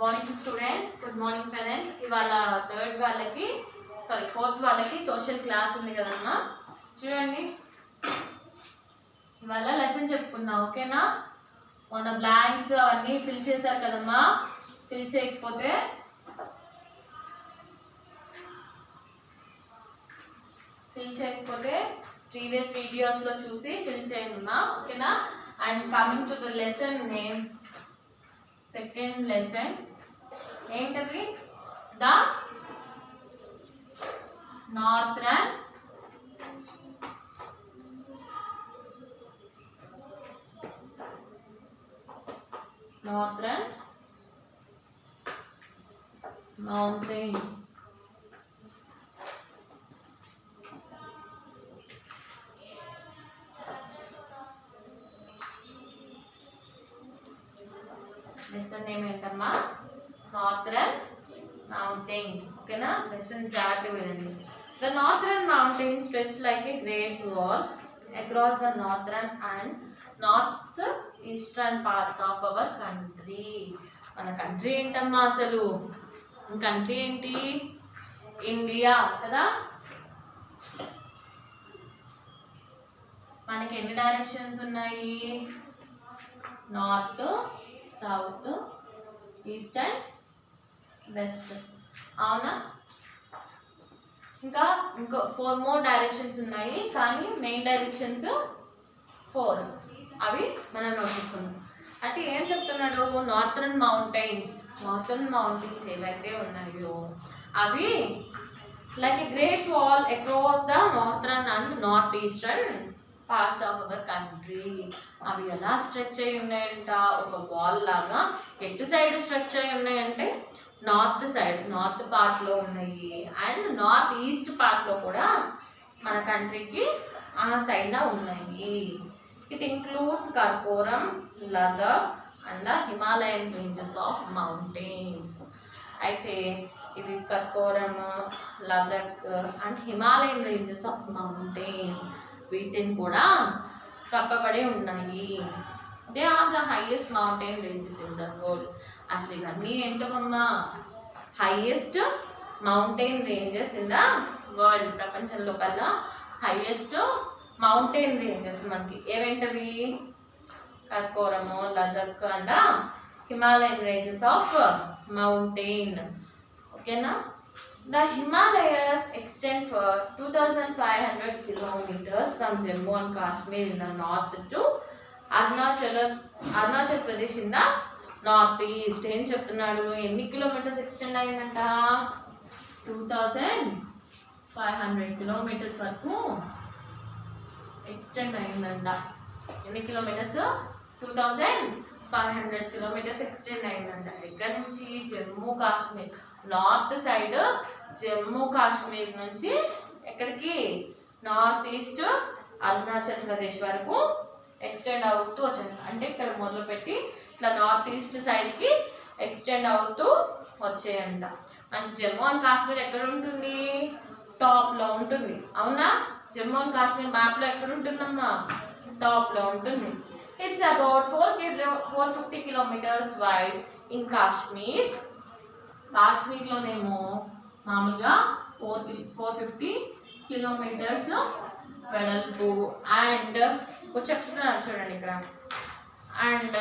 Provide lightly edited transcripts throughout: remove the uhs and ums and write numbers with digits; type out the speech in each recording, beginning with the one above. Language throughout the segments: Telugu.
Morning students, good morning parents. ఇవాళ ఫోర్త్ వాళ్ళకి సోషల్ క్లాస్ ఉంది కదమ్మా. చూడండి, ఇవాళ లెసన్ చెప్పుకుందాం, ఓకేనా? మొన్న బ్లాంక్స్ అవన్నీ ఫిల్ చేశారు కదమ్మా. ఫిల్ చేయకపోతే ప్రీవియస్ వీడియోస్లో చూసి ఫిల్ చేయమ్మా, ఓకేనా? And coming to the lesson name, second lesson ఏంటది? The northern mountains. Lesson name ఏంటమ్మా? నార్థరన్ మౌంటైన్స్, ఓకేనా? లెసన్ జాగ్రత్తగా వినండి. The northern mountains stretch like a great wall across the northern and north eastern parts of our country. మన కంట్రీ ఏంటమ్మా అసలు? కంట్రీ ఏంటి? ఇండియా కదా. మనకి ఎన్ని డైరెక్షన్స్ ఉన్నాయి? North, south, east and west, అవునా? ఇంకా 4 మోర్ డైరెక్షన్స్ ఉన్నాయి, కానీ మెయిన్ డైరెక్షన్స్ 4. అవి మనం నోట్ చేసుకుందాం. అయితే ఏం చెప్తున్నాడు? నార్థరన్ మౌంటైన్స్ ఏవైతే ఉన్నాయో అవి like a great wall across the northern and north eastern parts of our country. అవి ఎలా స్ట్రెచ్ అయి ఉన్నాయంట? ఒక వాల్ లాగా. ఎటు సైడ్ స్ట్రెచ్ అయి ఉన్నాయంటే నార్త్ పార్ట్లో ఉన్నాయి, అండ్ నార్త్ ఈస్ట్ పార్ట్లో కూడా మన కంట్రీకి ఆ సైడ్లో ఉన్నాయి. It includes Karakoram, Ladakh and the Himalayan ranges of mountains. అయితే ఇవి Karakoram, Ladakh and Himalayan ranges of mountains, వీటిని కూడా కప్పబడి ఉన్నాయి. They are the highest mountain ranges in the world. అసలు ఇవన్నీ ఏంటమ్మా? Highest mountain ranges in the world. ప్రపంచంలో కల్లా హైయెస్ట్ మౌంటైన్ రేంజెస్ మనకి ఏవేంటవి? Karakoram, Ladakh and Himalayan ranges of mountain, ఓకేనా? The Himalayas extend for 2,500 kilometers from Jammu and Kashmir in the north to Arunachal Pradesh in the north east. ఏం చెప్తున్నాడు? ఎన్ని కిలోమీటర్స్ ఎక్స్టెండ్ అయిందంట? 2,500 కిలోమీటర్స్ వరకు ఎక్స్టెండ్ అయిందంట. ఎన్ని కిలోమీటర్స్? 2,500 కిలోమీటర్స్ ఎక్స్టెండ్ అయిందంట. ఎక్కడి నుంచి? జమ్మూ కాశ్మీర్, నార్త్ సైడ్ జమ్మూ కాశ్మీర్ నుంచి ఎక్కడికి? నార్త్ ఈస్ట్ అరుణాచల్ ప్రదేశ్ వరకు ఎక్స్టెండ్ అవుతూ వచ్చింది. అంటే ఇక్కడ మొదలుపెట్టి ఇట్లా నార్త్ ఈస్ట్ సైడ్కి ఎక్స్టెండ్ అవుతూ వచ్చేయంట. అండ్ జమ్మూ అండ్ కాశ్మీర్ ఎక్కడ ఉంటుంది? టాప్లో ఉంటుంది, అవునా? జమ్మూ అండ్ కాశ్మీర్ మ్యాప్లో ఎక్కడ ఉంటుందమ్మా? టాప్లో ఉంటుంది. It's about 450 kilometres wide in Kashmir. కాశ్మీర్లోనేమో మామూలుగా 450 కిలోమీటర్స్ వెడల్పు. అండ్ చెప్తున్నారు చూడండి ఇక్కడ. And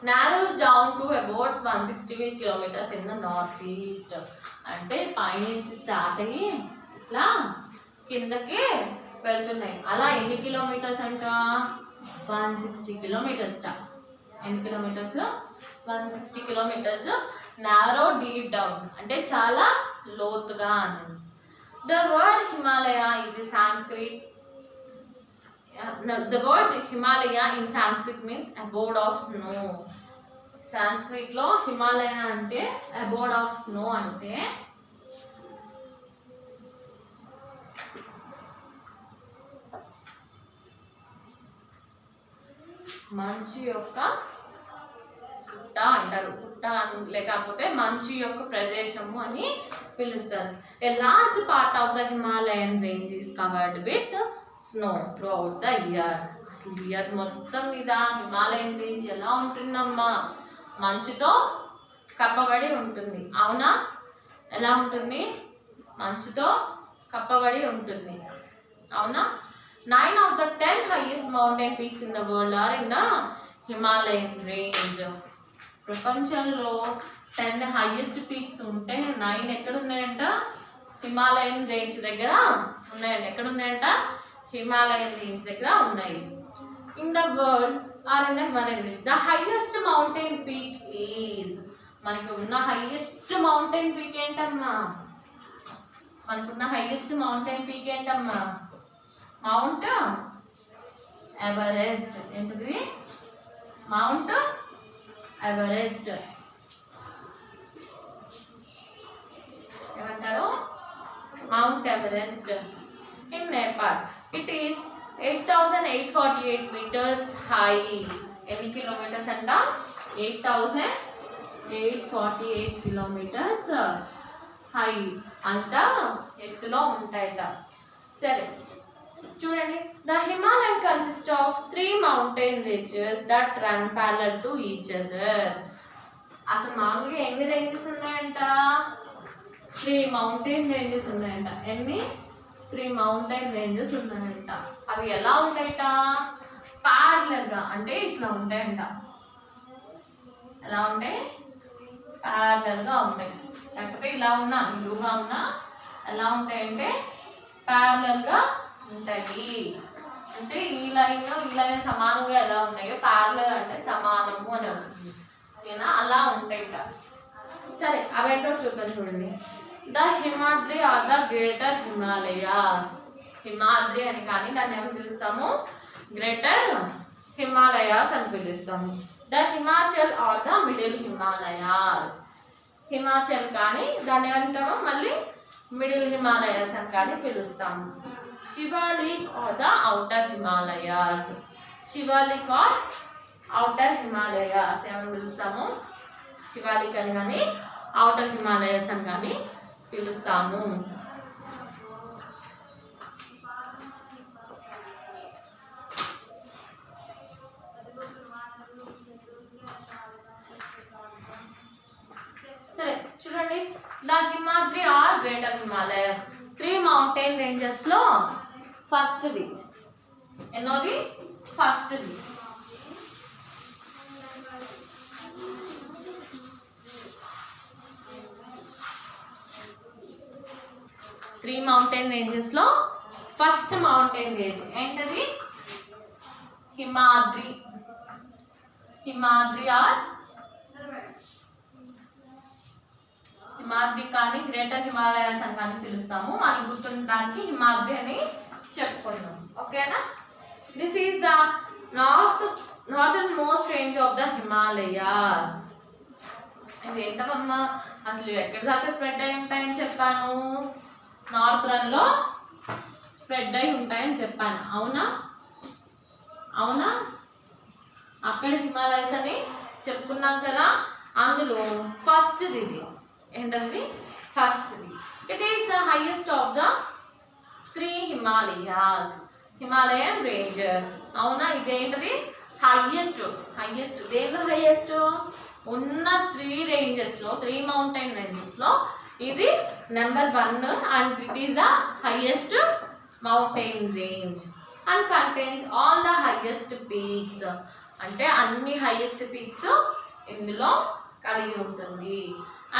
narrows down to about 160 kilometres in the north east. అంటే పైనుంచి స్టార్ట్ అయ్యి ఇట్లా కిందకి వెళ్తున్నాయి. అలా ఎన్ని కిలోమీటర్స్ అంట? 160 కిలోమీటర్స్. ఎన్ని kilometres? 160 kilometres. Narrow deep down అంటే చాలా లోతుగా అని. The word Himalaya is a Sanskrit. The word Himalaya in Sanskrit means abode of snow. సాంస్క్రిట్లో హిమాలయ అంటే అబోర్డ్ ఆఫ్ స్నో అంటే మంచు యొక్క పుట్ట అంటారు. పుట్ట లేకపోతే మంచు యొక్క ప్రదేశము అని పిలుస్తారు. A large part of the Himalayan range is covered with snow through out the year. అసలు ఇయర్ మొత్తం మీద హిమాలయన్ రేంజ్ ఎలా ఉంటుందమ్మా? మంచుతో కప్పబడి ఉంటుంది. అవునా? ఎలా ఉంటుంది? మంచుతో కప్పబడి ఉంటుంది. అవునా? 9 of the 10 highest mountain peaks in the world are in the Himalayan range. ప్రపంచంలో 10 హైయెస్ట్ పీక్స్ ఉంటే 9 ఎక్కడ ఉన్నాయంట? హిమాలయన్ రేంజ్ దగ్గర ఉన్నాయంట. ఎక్కడ ఉన్నాయంట? హిమాలయన్ రేంజ్ దగ్గర ఉన్నాయి. In the world are in the Himalayan range. The highest mountain peak is, మనకి ఉన్న హైయెస్ట్ మౌంటైన్ పీక్ ఏంటమ్మా? మనకున్న హైయెస్ట్ మౌంటైన్ పీక్ ఏంటమ్మా? Mount Everest. ఏంటిది? Mount Everest. ఏమంటారు? Mount Everest in Nepal. It is 8,848 meters high. ఎన్ని కిలోమీటర్స్ అంట? 8,848 kilometers హై. అంత ఎత్తులో ఉంటాయట. సరే చూడండి. The Himalayan consist of 3 mountain ranges that run parallel to each other. అసలు మామూలుగా ఎన్ని రేంజెస్ ఉన్నాయంట? 3 mountain ranges ఉన్నాయంట. ఎన్ని? 3 mountain ranges ఉన్నాయంట. అవి ఎలా ఉంటాయట? ప్యారలల్ గా, అంటే ఇట్లా ఉంటాయంట. ఎలా ఉంటాయి? ప్యారలల్ గా ఉంటాయి. లేకపోతే ఇలా ఉన్నా, నిలువుగా ఉన్నా ఎలా ఉంటాయంటే ప్యారలల్ గా ఉంటాయి. అంటే ఈ లైన్ సమానంగా ఎలా ఉన్నాయో, ప్యారలల్ అంటే సమానము అని వస్తుంది. ఓకేనా? అలా ఉంటాయిట. సరే అవేంటో చూద్దాం. చూడండి. The Himadri or the greater Himalayas. Himadri అని కానీ దాన్ని ఏమని పిలుస్తాము? గ్రేటర్ హిమాలయాస్ అని పిలుస్తాము. The Himachal or the middle Himalayas. Himachal కానీ దాన్ని ఏమంటాము? మళ్ళీ మిడిల్ హిమాలయాస్ అని కానీ పిలుస్తాము. Shivalik or the outer Himalayas. Shivalik or outer Himalayas ఏమని పిలుస్తాము? శివాలిక్ అని కానీ ఔటర్ హిమాలయాస్ అని కానీ పిలుస్తాము. సరే చూడండి. The Himadri or greater Himalayas. 3 mountain ranges లో ఫస్ట్ది ఎన్నోది? ఫస్ట్ది. త్రీ మౌంటైన్ రేంజెస్ లో ఫస్ట్ మౌంటైన్ రేంజ్ ఏంటది? హిమాద్రి. హిమాద్రి ఆర్ హిమాద్రి కానీ గ్రేటర్ హిమాలయాస్ అని కానీ పిలుస్తాము. మనకి గుర్తుండడానికి హిమాద్రి అని చెప్పుకున్నాం. ఓకేనా? This is the northern most range of the Himalayas. ఇవి ఏంటమ్మా? అసలు ఎక్కడి దాకా స్ప్రెడ్ అయి ఉంటాయని చెప్పాను? నార్థన్ లో స్ప్రెడ్ అయి ఉంటాయని చెప్పాను. అవునా? అవునా? అక్కడ హిమాలయస్ అని చెప్పుకున్నాం కదా. అందులో ఫస్ట్ది ఇది. ఏంటది? ఫస్ట్ది. It is the highest of the 3 Himalayas, Himalayan ranges. అవునా? ఇదేంటది? హైయెస్ట్. హైయెస్ట్ దేనిలో హైయెస్ట్? ఉన్న 3 రేంజెస్లో, 3 మౌంటైన్ రేంజెస్లో ఇది number 1 and it is the highest mountain range and contains all the highest peaks. అంటే అన్ని హైయెస్ట్ పీక్స్ ఇందులో కలిగి ఉంటుంది.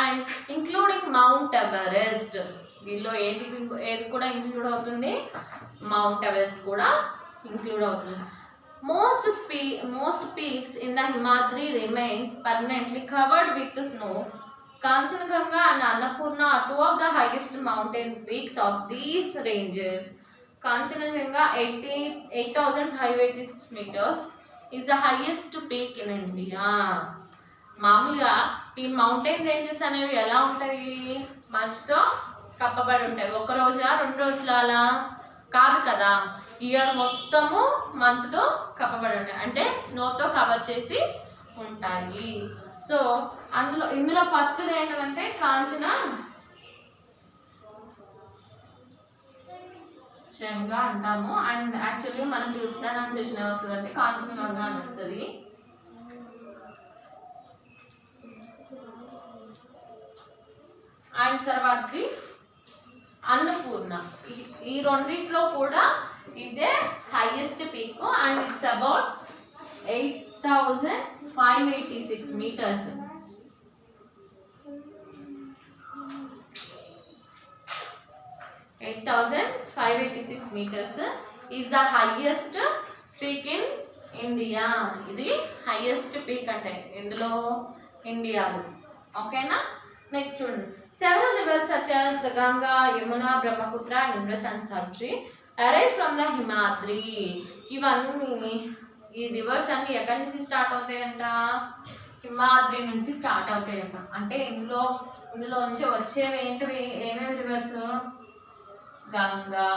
And including mount Everest. దీనిలో ఏది కూడా ఇంక్లూడ్ అవుతుంది? మౌంట్ ఎవరెస్ట్ కూడా ఇంక్లూడ్ అవుతుంది. Most peaks in the Himadri remains permanently covered with snow. Kanchenjunga and Annapurna are 2 of the highest mountain peaks of these ranges. Kanchanjunga 8,586 meters is the highest peak in India. మామూలుగా ఈ మౌంటైన్ రేంజెస్ అనేవి ఎలా ఉంటాయి? మంచుతో కప్పబడి ఉంటాయి. ఒక రోజా 2 రోజుల అలా కాదు కదా. ఇయర్ మొత్తము మంచుతో కప్పబడి ఉంటాయి. అంటే స్నోతో కవర్ చేసి ఉంటాయి. సో ఇందులో ఫస్ట్ ఏంటంటే కాంచనజంగా అంటాము. అండ్ యాక్చువల్లీ మనకి ప్రొనౌన్సియేషన్ ఏమొస్తుంది అంటే కాంచనగంగా అని వస్తుంది. అండ్ తర్వాతది అన్నపూర్ణ. ఈ రెండిట్లో కూడా ఇదే highest peak and it's about 8,586 meters. 8,586 meters is the highest peak in India. ఇది హైయెస్ట్ పీక్ అంటే ఇందులో ఇండియాలో. ఓకేనా? నెక్స్ట్ చూడండి. Several rivers such as the Ganga, Yamuna, Brahmaputra, Indus and Sarji arise from the Himadri. ఇవన్నీ ఈ రివర్స్ అన్ని ఎక్కడి నుంచి స్టార్ట్ అవుతాయంట? హిమాద్రి నుంచి స్టార్ట్ అవుతాయంట. అంటే ఇందులో నుంచి వచ్చేవి ఏంటివి? ఏమేమి రివర్స్? గంగా,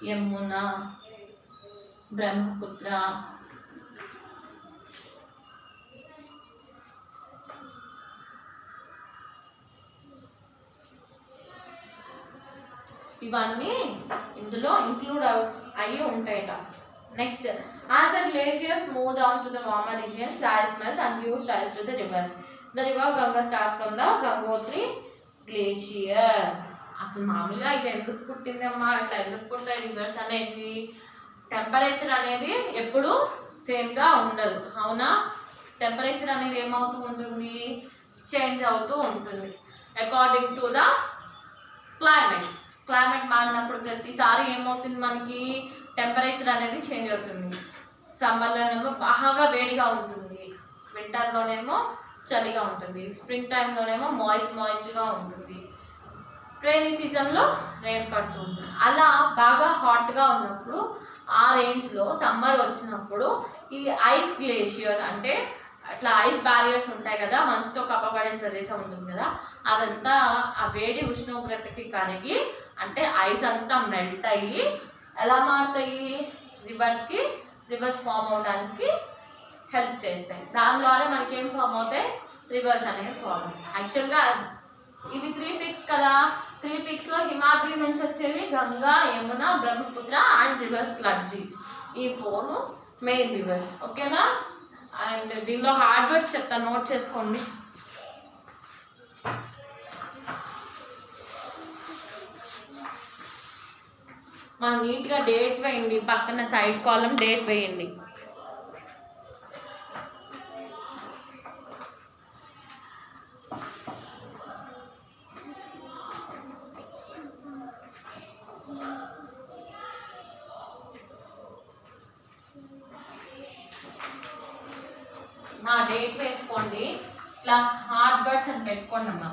యమున, బ్రహ్మపుత్ర, ఇవన్నీ ఇందులో ఇంక్లూడ్ అయ్యి ఉంటాయట. Next, as the glaciers move down to the warmer regions, the ice melts and gives rise to the rivers. The river Ganga starts from the Gangotri glacier. అసలు మామూలుగా ఇది ఎందుకు పుట్టిందమ్మా, ఇట్లా ఎందుకు పుట్టాయి రివర్స్ అనేవి? టెంపరేచర్ అనేది ఎప్పుడు సేమ్గా ఉండదు, అవునా? టెంపరేచర్ అనేది ఏమవుతూ ఉంటుంది? చేంజ్ అవుతూ ఉంటుంది అకార్డింగ్ టు ద క్లైమేట్ మారినప్పుడు ప్రతిసారి ఏమవుతుంది? మనకి టెంపరేచర్ అనేది చేంజ్ అవుతుంది. సమ్మర్లోనేమో బాగా వేడిగా ఉంటుంది, వింటర్లోనేమో చలిగా ఉంటుంది, స్ప్రింగ్ టైంలోనేమో మాయిస్ట్గా ఉంటుంది, రైనీ సీజన్లో రెయిన్ పడుతూ ఉంటుంది. అలా బాగా హాట్గా ఉన్నప్పుడు ఆ రేంజ్లో సమ్మర్ వచ్చినప్పుడు ఈ ఐస్ గ్లేషియర్స్ అంటే అట్లా ఐస్ బ్యారియర్స్ ఉంటాయి కదా, మంచుతో కప్పబడిన ప్రదేశం ఉంటుంది కదా, అదంతా ఆ వేడి ఉష్ణోగ్రతకి కరిగి అంటే ఐస్ అంతా మెల్ట్ అయ్యి ఎలా మారుతాయి? రివర్స్ ఫామ్ అవడానికి హెల్ప్ చేస్తాయి. దాని ద్వారా మనకి ఏం ఫామ్ అవుతాయి? రివర్స్ అనేవి ఫామ్ అవుతాయి. యాక్చువల్గా ఇవి 3 పీక్స్ కదా, 3 పీక్స్లో హిమాద్రి నుంచి వచ్చేవి గంగా, యమున, బ్రహ్మపుత్ర అండ్ రివర్స్ లడ్జి. ఈ 4 మెయిన్ రివర్స్. ఓకేనా? అండ్ దీనిలో హార్డ్ వర్డ్స్ చెప్తాను, నోట్ చేసుకోండి. మనం నీట్గా డేట్ వేయండి, పక్కన సైడ్ కాలం డేట్ వేయండి. మా డేట్ వేసుకోండి, ఇట్లా హార్డ్ వర్డ్స్ అని పెట్టుకోండి అమ్మా.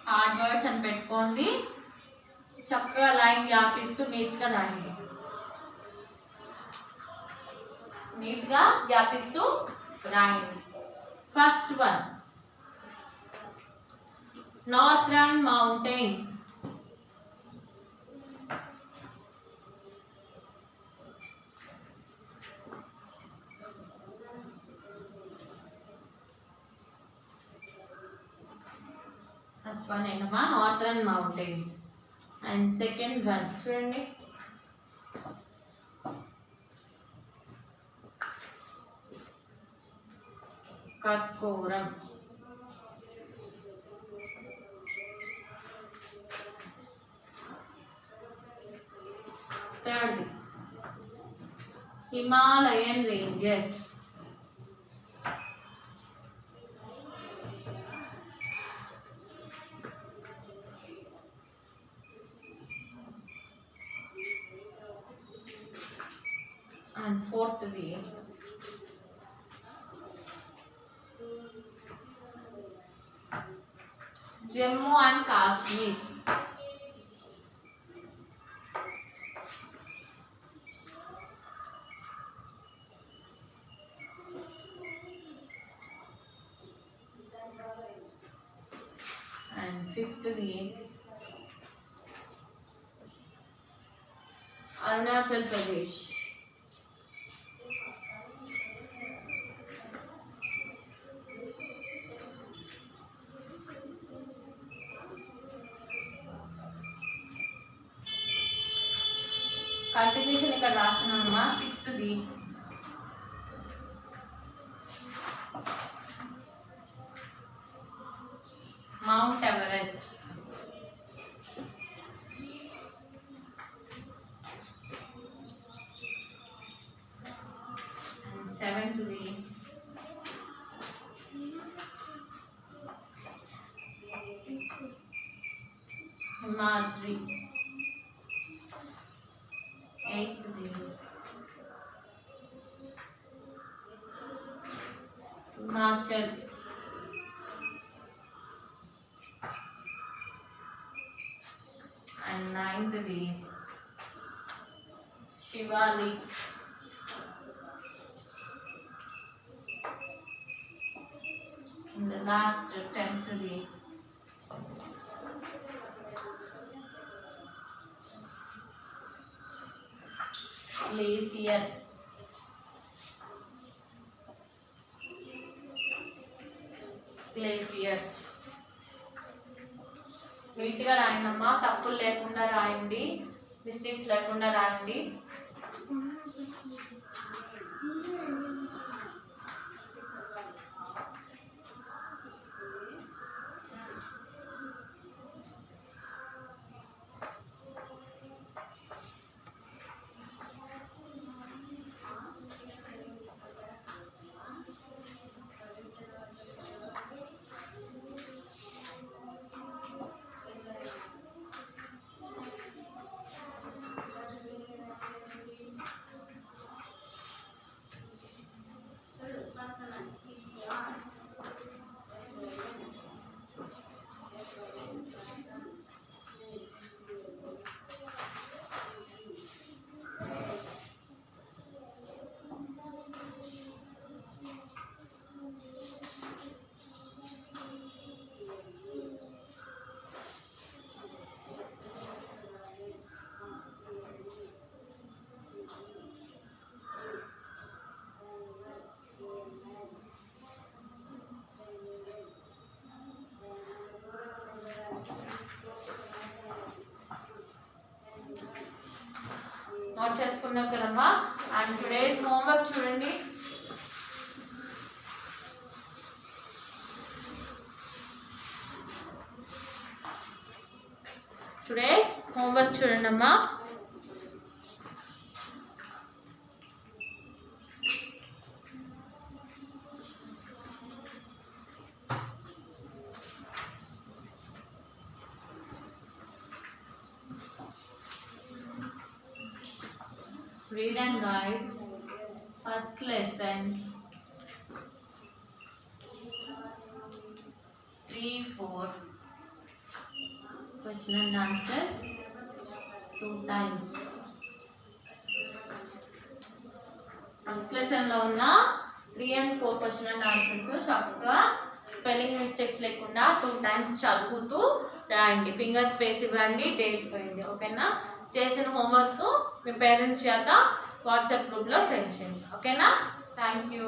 హార్డ్ వర్డ్స్ అని పెట్టుకోండి, చక్కగా లైన్ గ్యాపిస్తూ నీట్గా రాయండి. నీట్గా గ్యాపిస్తూ రాయండి. First one, northern mountains. First one ఏంటమ్మా? Northern mountains. And second one చూడండి, Karakoram. Third, Himalayan ranges. And fourth the Jammu and Kashmir. And fifth the Arunachal Pradesh. Continuation ఇక్కడ రాస్తున్నానమ్మా. సిక్స్త్ది Mount Everest. And seventh the Himadri. Eighth the Himachal. And ninth the Shivalik. And the last 10th the Glacier. Glaciers. నీట్గా రాయండమ్మా, తప్పులు లేకుండా రాయండి, మిస్టేక్స్ లేకుండా రాయండి. నోట్ చేసుకున్నారు కదమ్మా. అండ్ టుడేస్ హోంవర్క్ చూడండి. టుడేస్ హోంవర్క్ చూడండి అమ్మా. Read and write. First lesson 3-4 question and answers 2 times. First lesson లో ఉన్న 3 and 4 question and answers చక్కగా స్పెల్లింగ్ మిస్టేక్స్ లేకుండా 2 times చదువుతూ రాయండి. ఫింగర్ స్పేస్ ఇవ్వండి, డేట్ ఇవ్వండి. ఓకేనా? చేసిన హోంవర్క్ మీ పేరెంట్స్ చేత వాట్సాప్ గ్రూప్లో సెండ్ చేయండి. ఓకేనా? Thank you.